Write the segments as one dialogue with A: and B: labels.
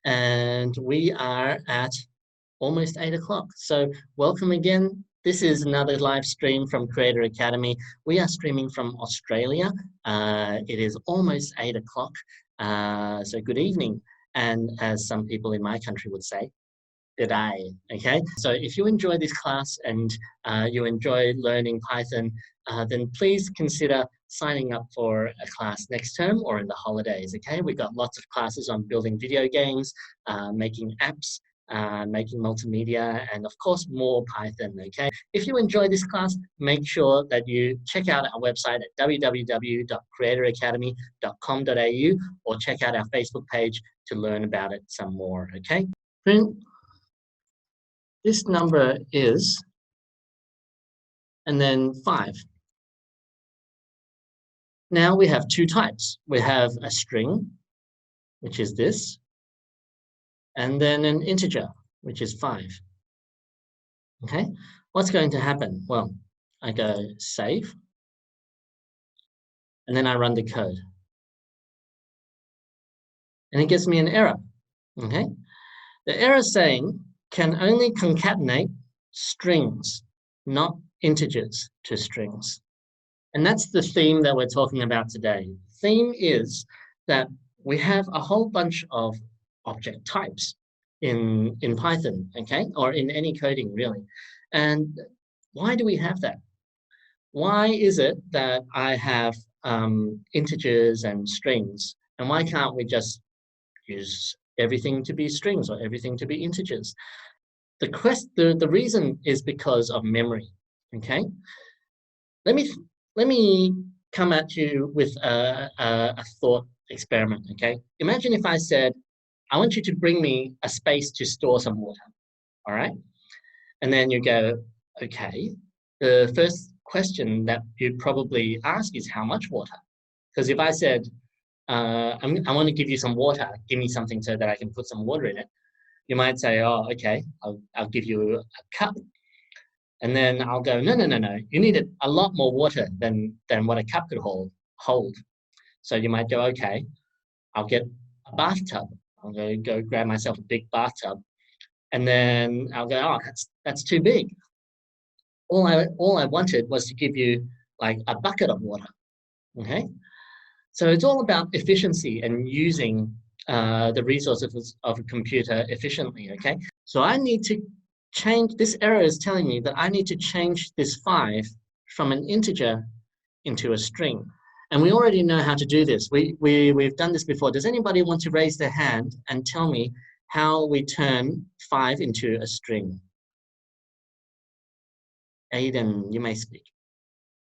A: and we are at almost 8 o'clock. So welcome again. This is another live stream from Creator Academy. We are streaming from Australia. It is almost 8 o'clock, so good evening. And as some people in my country would say, good day, okay? So if you enjoy this class and you enjoy learning Python, then please consider signing up for a class next term or in the holidays, okay? We've got lots of classes on building video games, making apps, making multimedia, and of course more Python, okay? If you enjoy this class, make sure that you check out our website at www.creatoracademy.com.au or check out our Facebook page to learn about it some more, okay? This number is, and then 5. Now we have two types. We have a string, which is this, and then an integer, which is 5. Okay, what's going to happen? Well, I go save, and then I run the code. And it gives me an error, okay? The error is saying can only concatenate strings, not integers to strings. And that's the theme that we're talking about today. The theme is that we have a whole bunch of object types in Python, okay? Or in any coding, really. And why do we have that? Why is it that I have integers and strings? And why can't we just use everything to be strings or everything to be integers? The reason is because of memory, okay? Let me come at you with a thought experiment, okay? Imagine if I said, I want you to bring me a space to store some water, all right? And then you go, okay. The first question that you'd probably ask is how much water? Because if I said, I want to give you some water, give me something so that I can put some water in it, you might say, oh, okay, I'll give you a cup. And then I'll go, no, you needed a lot more water than what a cup could hold. So you might go, okay, I'll get a bathtub. I'll go grab myself a big bathtub. And then I'll go, oh, that's too big. All I wanted was to give you like a bucket of water, okay? So it's all about efficiency and using the resources of a computer efficiently, okay? So I need to change, this error is telling me that I need to change this 5 from an integer into a string. And we already know how to do this. We've done this before. Does anybody want to raise their hand and tell me how we turn 5 into a string? Aiden, you may speak.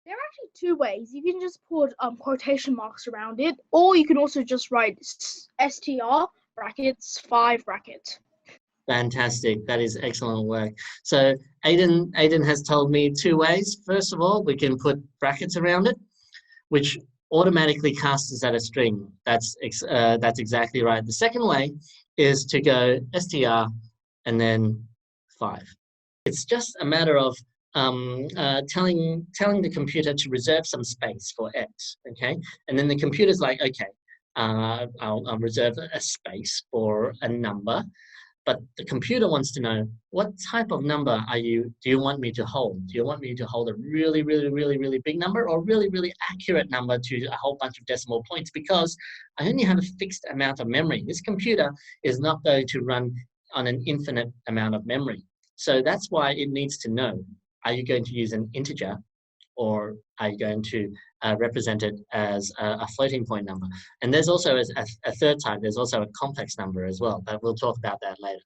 B: There are actually two ways. You can just put quotation marks around it, or you can also just write str brackets 5 brackets.
A: Fantastic. That is excellent work. So Aiden has told me 2 ways. First of all, we can put brackets around it, which automatically casts us at a string. That's exactly right. The second way is to go str and then 5. It's just a matter of telling the computer to reserve some space for x, okay? And then the computer's like, okay, I'll reserve a space for a number, but the computer wants to know what type of number do you want me to hold? Do you want me to hold a really, really, really, really big number or really, really accurate number to a whole bunch of decimal points? Because I only have a fixed amount of memory. This computer is not going to run on an infinite amount of memory. So that's why it needs to know, are you going to use an integer or are you going to represent it as a floating point number? And there's also a third type, there's also a complex number as well, but we'll talk about that later.